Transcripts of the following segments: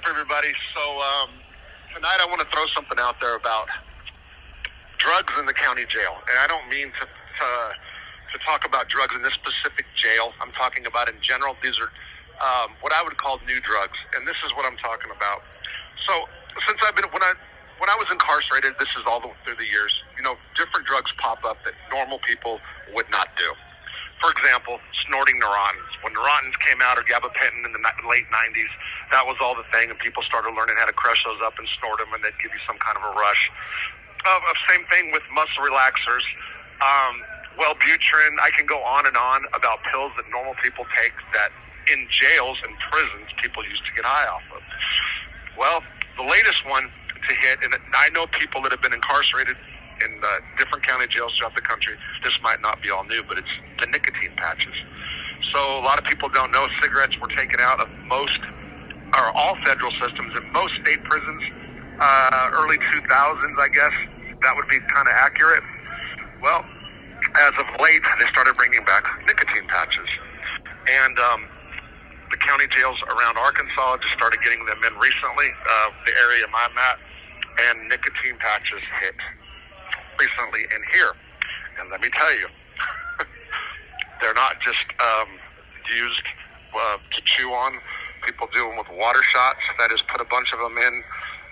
up, everybody? So tonight I want to throw something out there about drugs in the county jail, and I don't mean to talk about drugs in this specific jail. I'm talking about in general. These are what I would call new drugs, and this is what I'm talking about. So since when I was incarcerated, this is all through the years. Different drugs pop up that normal people would not do. For example, snorting neurotins. When neurotins came out, or gabapentin in the late 90s, that was all the thing, and people started learning how to crush those up and snort them, and they'd give you some kind of a rush. Same thing with muscle relaxers. Wellbutrin. I can go on and on about pills that normal people take that in jails and prisons people used to get high off of. Well, the latest one to hit, and I know people that have been incarcerated in different county jails throughout the country. This might not be all new, but it's the nicotine patches. So a lot of people don't know cigarettes were taken out of most or all federal systems and most state prisons early 2000s, I guess. That would be kind of accurate. Well, as of late, they started bringing back nicotine patches. And the county jails around Arkansas just started getting them in recently, the area I'm at, and nicotine patches hit recently in here. And let me tell you, they're not just used to chew on. People do them with water shots. That is, put a bunch of them in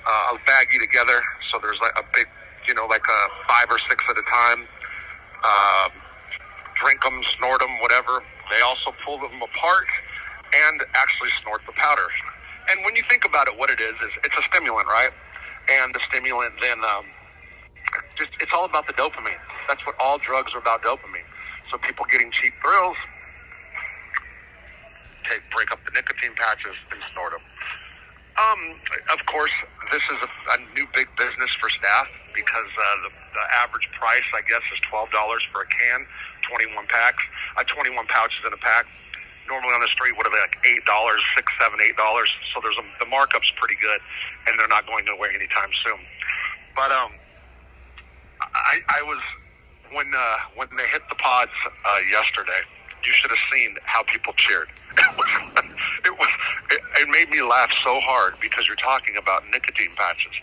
a baggie together. So there's like a big, like a 5 or 6 at a time. Drink them, snort them, whatever. They also pull them apart and actually snort the powder. And when you think about it, what it is it's a stimulant, right? And the stimulant then, it's all about the dopamine. That's what all drugs are about, dopamine. So people getting cheap thrills, break up the nicotine patches and snort them. Of course, this is a new big business for staff because the average price, I guess, is $12 for a can, 21 packs, 21 pouches in a pack. Normally on the street would have been like $8, $6, $7, $8. So the markup's pretty good, and they're not going away anytime soon. But I was when they hit the pods yesterday, you should have seen how people cheered. It made me laugh so hard because you're talking about nicotine patches,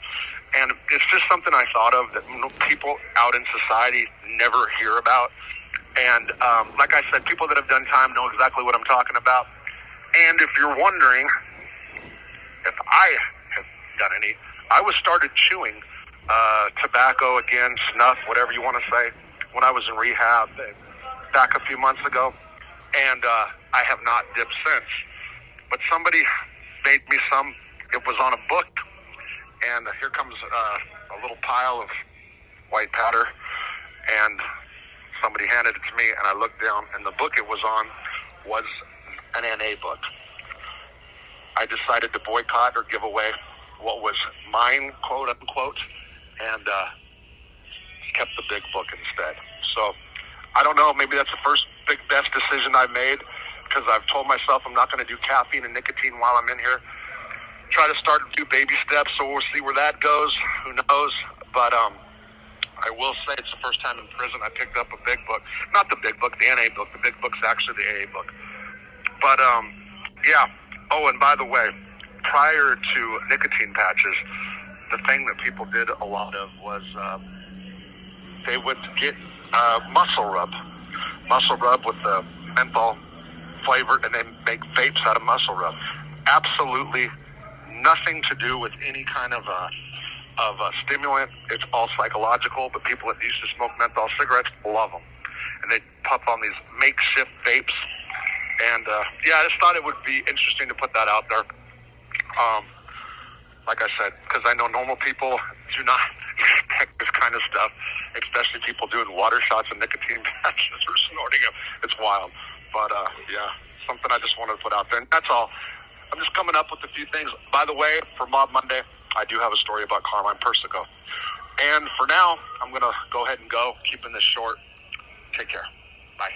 and it's just something I thought of that people out in society never hear about. And like I said, people that have done time know exactly what I'm talking about. And if you're wondering if I have done any, I was started chewing tobacco again, snuff, whatever you want to say, when I was in rehab back a few months ago. And I have not dipped since. But somebody made me some. It was on a book. And here comes a little pile of white powder. And somebody handed it to me, and I looked down, and the book it was on was an NA book. I decided to boycott or give away what was mine, quote unquote, and kept the big book instead. So I don't know, maybe that's the first best decision I made, because I've told myself I'm not going to do caffeine and nicotine while I'm in here. Try to start to do baby steps, so we'll see where that goes. Who knows? But I will say it's the first time in prison I picked up a big book. Not the big book, the NA book. The big book's actually the AA book. But, yeah. Oh, and by the way, prior to nicotine patches, the thing that people did a lot of was they would get muscle rub with the menthol flavor, and they make vapes out of muscle rub. Absolutely nothing to do with any kind of a stimulant. It's all psychological, but people that used to smoke menthol cigarettes love them. And they puff on these makeshift vapes. And, yeah, I just thought it would be interesting to put that out there. Like I said, because I know normal people do not expect this kind of stuff, especially people doing water shots and nicotine patches or snorting them. It's wild. But, yeah, something I just wanted to put out there. And that's all. I'm just coming up with a few things. By the way, for Mob Monday, I do have a story about Carmine Persico. And for now, I'm going to go ahead and go, keeping this short. Take care. Bye.